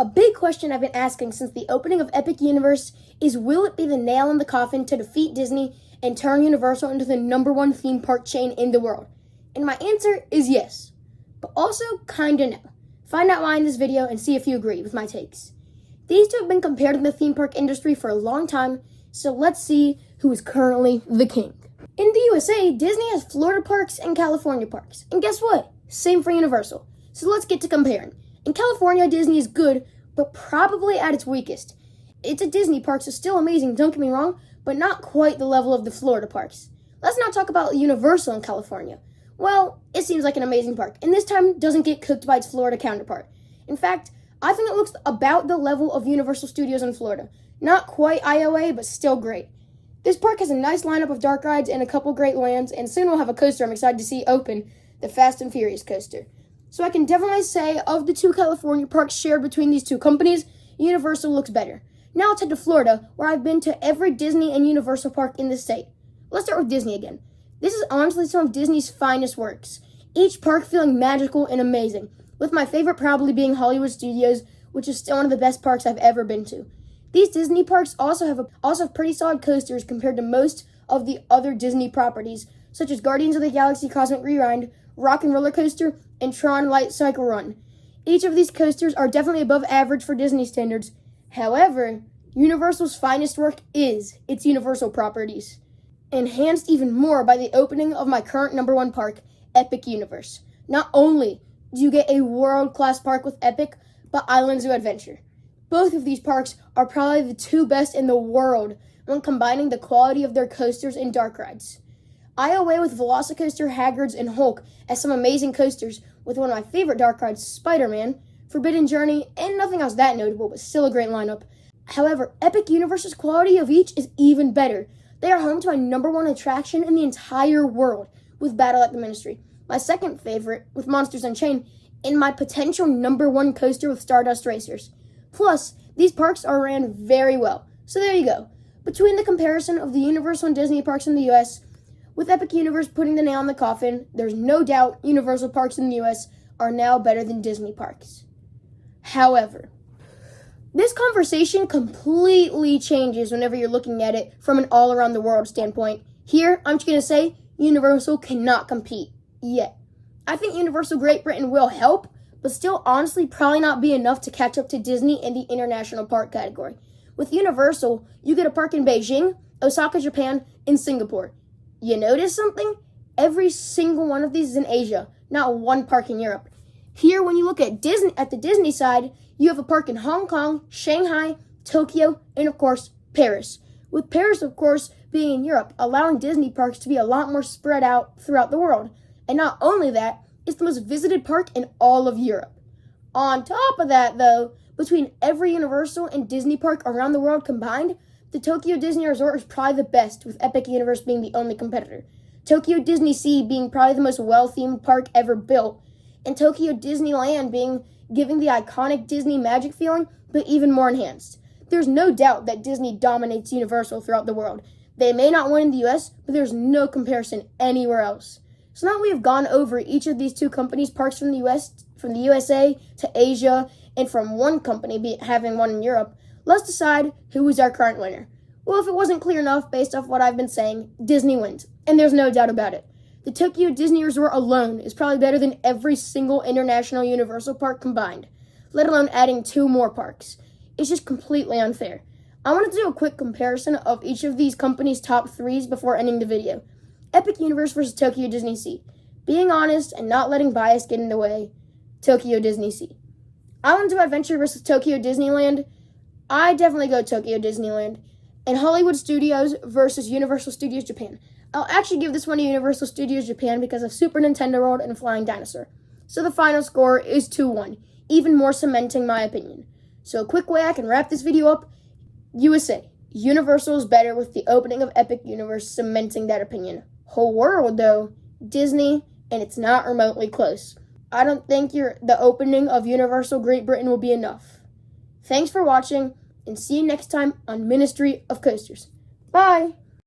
A big question I've been asking since the opening of Epic Universe is, will it be the nail in the coffin to defeat Disney and turn Universal into the #1 theme park chain in the world? And my answer is yes, but also kinda no. Find out why in this video and see if you agree with my takes. These two have been compared in the theme park industry for a long time, so let's see who is currently the king. In the USA, Disney has Florida parks and California parks. And guess what? Same for Universal. So let's get to comparing. In California, Disney is good, but probably at its weakest. It's a Disney park, so still amazing, don't get me wrong, but not quite the level of the Florida parks. Let's not talk about Universal in California. Well, it seems like an amazing park, and this time doesn't get cooked by its Florida counterpart. In fact, I think it looks about the level of Universal Studios in Florida. Not quite IOA, but still great. This park has a nice lineup of dark rides and a couple great lands, and soon we'll have a coaster I'm excited to see open, the Fast and Furious coaster. So I can definitely say, of the two California parks shared between these two companies, Universal looks better. Now let's head to Florida, where I've been to every Disney and Universal park in the state. Let's start with Disney again. This is honestly some of Disney's finest works. Each park feeling magical and amazing, with my favorite probably being Hollywood Studios, which is still one of the best parks I've ever been to. These Disney parks also have pretty solid coasters compared to most of the other Disney properties, such as Guardians of the Galaxy Cosmic Rewind, Rock and Roller Coaster, and Tron Light Cycle Run. Each of these coasters are definitely above average for Disney standards. However, Universal's finest work is its Universal properties, enhanced even more by the opening of my current #1 park, Epic Universe. Not only do you get a world-class park with Epic, but Island Zoo Adventure. Both of these parks are probably the two best in the world when combining the quality of their coasters and dark rides. IOA with Velocicoaster, Hagrid's, and Hulk as some amazing coasters, with one of my favorite dark rides, Spider-Man, Forbidden Journey, and nothing else that notable, but still a great lineup. However, Epic Universe's quality of each is even better. They are home to my #1 attraction in the entire world, with Battle at the Ministry, my second favorite with Monsters Unchained, and my potential #1 coaster with Stardust Racers. Plus, these parks are ran very well. So there you go. Between the comparison of the Universal and Disney parks in the US, with Epic Universe putting the nail in the coffin, there's no doubt Universal parks in the US are now better than Disney parks. However, this conversation completely changes whenever you're looking at it from an all-around-the-world standpoint. Here, I'm just going to say Universal cannot compete yet. I think Universal Great Britain will help, but still honestly probably not be enough to catch up to Disney in the international park category. With Universal, you get a park in Beijing, Osaka, Japan, and Singapore. You notice something? Every single one of these is in Asia, not one park in Europe. Here, when you look at the Disney side, you have a park in Hong Kong, Shanghai, Tokyo, and of course, Paris. With Paris, of course, being in Europe, allowing Disney parks to be a lot more spread out throughout the world. And not only that, it's the most visited park in all of Europe. On top of that, though, between every Universal and Disney park around the world combined, the Tokyo Disney Resort is probably the best, with Epic Universe being the only competitor. Tokyo Disney Sea being probably the most well-themed park ever built, and Tokyo Disneyland giving the iconic Disney magic feeling, but even more enhanced. There's no doubt that Disney dominates Universal throughout the world. They may not win in the US, but there's no comparison anywhere else. So now we have gone over each of these two companies' parks from the USA to Asia, and from one company having one in Europe, let's decide who is our current winner. Well, if it wasn't clear enough based off what I've been saying, Disney wins, and there's no doubt about it. The Tokyo Disney Resort alone is probably better than every single international Universal park combined, let alone adding 2 more parks. It's just completely unfair. I wanted to do a quick comparison of each of these companies' top 3s before ending the video. Epic Universe versus Tokyo Disney Sea. Being honest and not letting bias get in the way, Tokyo Disney Sea. Island Zoo Adventure versus Tokyo Disneyland. I definitely go Tokyo Disneyland. And Hollywood Studios versus Universal Studios Japan. I'll actually give this one to Universal Studios Japan because of Super Nintendo World and Flying Dinosaur. So the final score is 2-1, even more cementing my opinion. So a quick way I can wrap this video up, USA. Universal is better with the opening of Epic Universe cementing that opinion. Whole world, though, Disney, and it's not remotely close. I don't think the opening of Universal Great Britain will be enough. Thanks for watching, and see you next time on Ministry of Coasters. Bye!